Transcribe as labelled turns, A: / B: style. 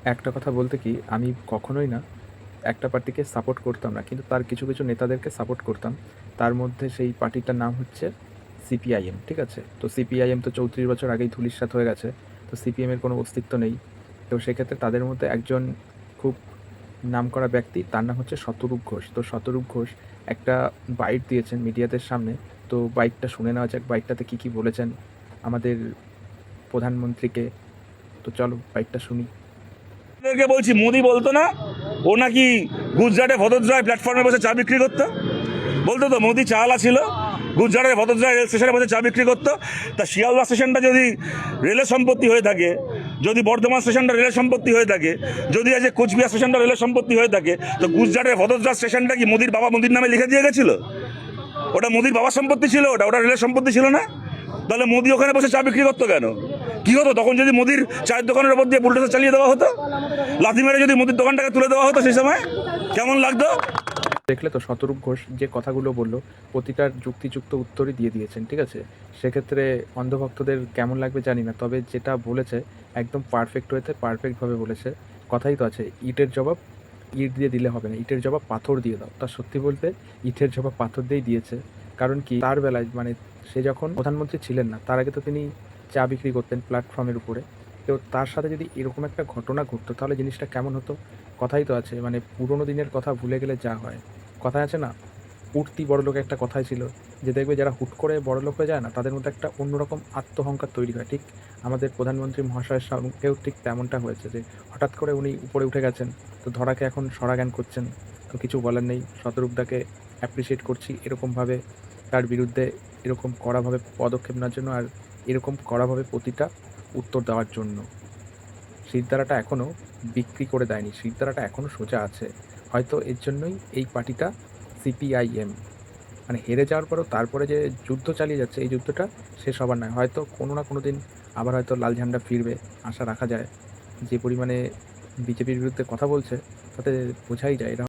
A: একটা কথা বলতে কি, আমি কখনোই না একটা পার্টিকে সাপোর্ট করতাম না। কিন্তু তার কিছু, কিছু নেতাদেরকে সাপোর্ট করতাম। তার মধ্যে সেই পার্টিটার নাম হচ্ছে সিপিআইএম। ঠিক আছে? তো সিপিআইএম তো ৩৪ বছর আগেই ধূলিসাৎ হয়ে গেছে। তো সিপিএম এর কোনো অস্তিত্ব নেই। তো সেক্ষেত্রে তাদের মধ্যে একজন খুব নামকরা ব্যক্তি, তার নাম হচ্ছে শতরূপ ঘোষ। তো শতরূপ ঘোষ একটা বাইট দিয়েছেন মিডিয়াদের সামনে। তো বাইটটা শুনে নেওয়া যাক, বাইটটাতে কী, কী বলেছেন আমাদের প্রধানমন্ত্রীকে। তো চলো বাইটটা শুনি।
B: ওদেরকে বলছি, মোদি বলতো না ও নাকি গুজরাটে ভদোদরায় প্ল্যাটফর্মে বসে চা বিক্রি করতো? বলতো তো মোদি চাওয়ালা ছিল, গুজরাটের ভদোদরায় রেল স্টেশনে বসে চা বিক্রি করতো। তা শিয়ালদা স্টেশনটা যদি রেলের সম্পত্তি হয়ে থাকে, যদি বর্ধমান স্টেশনটা রেলের সম্পত্তি হয়ে থাকে, যদি আজ কোচবিহার স্টেশনটা রেলের সম্পত্তি হয়ে থাকে, তো গুজরাটের ভদোদরা স্টেশনটা কি মোদির বাবা মোদির নামে লিখে দিয়ে গেছিল? ওটা মোদির বাবার সম্পত্তি ছিল, ওটা ওটা রেলের সম্পত্তি ছিল না? তাহলে মোদি ওখানে বসে চা বিক্রি করতো কেন? কি হতো তখন যদি মোদির চায়ের দোকানের ওপর দিয়ে বুলডোজার চালিয়ে দেওয়া হতো, লাথি মেরে যদি মোদির দোকানটাকে তুলে দেওয়া হতো সেই সময়, কেমন লাগতো?
A: দেখলে তো শতরূপ ঘোষ যে কথাগুলো বলল, প্রতিটার যুক্তিযুক্ত উত্তরই দিয়ে দিয়েছেন। ঠিক আছে? সেক্ষেত্রে অন্ধভক্তদের কেমন লাগবে জানি না, তবে যেটা বলেছে একদম পারফেক্ট ওয়েতে পারফেক্টভাবে বলেছে। কথাই তো আছে, ইটের জবাব ইট দিয়ে দিলে হবে না, ইটের জবাব পাথর দিয়ে দাও। তা সত্যি বলতে ইটের জবাব পাথর দিয়েই দিয়েছে। কারণ কি, তার বেলায় মানে সে যখন প্রধানমন্ত্রী ছিলেন না, তার আগে তো তিনি চা বিক্রি করতেন প্ল্যাটফর্মের উপরে। তো তার সাথে যদি এরকম একটা ঘটনা ঘটতো তাহলে জিনিসটা কেমন হতো? কথাই তো আছে, মানে পুরোনো দিনের কথা ভুলে গেলে যা হয়। কথায় আছে না, উঠতি বড়লোক, একটা কথাই ছিল যে দেখবে যারা হুট করে বড়লোক হয়ে যায় না, তাদের মধ্যে একটা অন্যরকম আত্মহংকার তৈরি হয়। ঠিক আমাদের প্রধানমন্ত্রী মহাশয়ের সঙ্গেও ঠিক তেমনটা হয়েছে, যে হঠাৎ করে উনি উপরে উঠে গেছেন। তো ধরাকে এখন সরা জ্ঞান করছেন। তো কিছু বলার নেই, শতরূপদাকে অ্যাপ্রিসিয়েট করছি এরকমভাবে তার বিরুদ্ধে এরকম কড়াভাবে পদক্ষেপ নেওয়ার জন্য, আর এরকম কড়াভাবে প্রতিটা উত্তর দেওয়ার জন্য। শিরদাঁড়াটা এখনও বিক্রি করে দেয়নি, শিরদাঁড়াটা এখনও সোজা আছে। হয়তো এর জন্যই এই পার্টিটা সিপিআইএম মানে হেরে যাওয়ার পরেও তারপরে যে যুদ্ধ চালিয়ে যাচ্ছে, এই যুদ্ধটা শেষ হবার নয়। হয়তো কোনো না কোনো দিন আবার হয়তো লাল ঝান্ডা ফিরবে, আশা রাখা যায়। যে পরিমাণে বিজেপির বিরুদ্ধে কথা বলছে, তাতে বোঝাই যায় এরা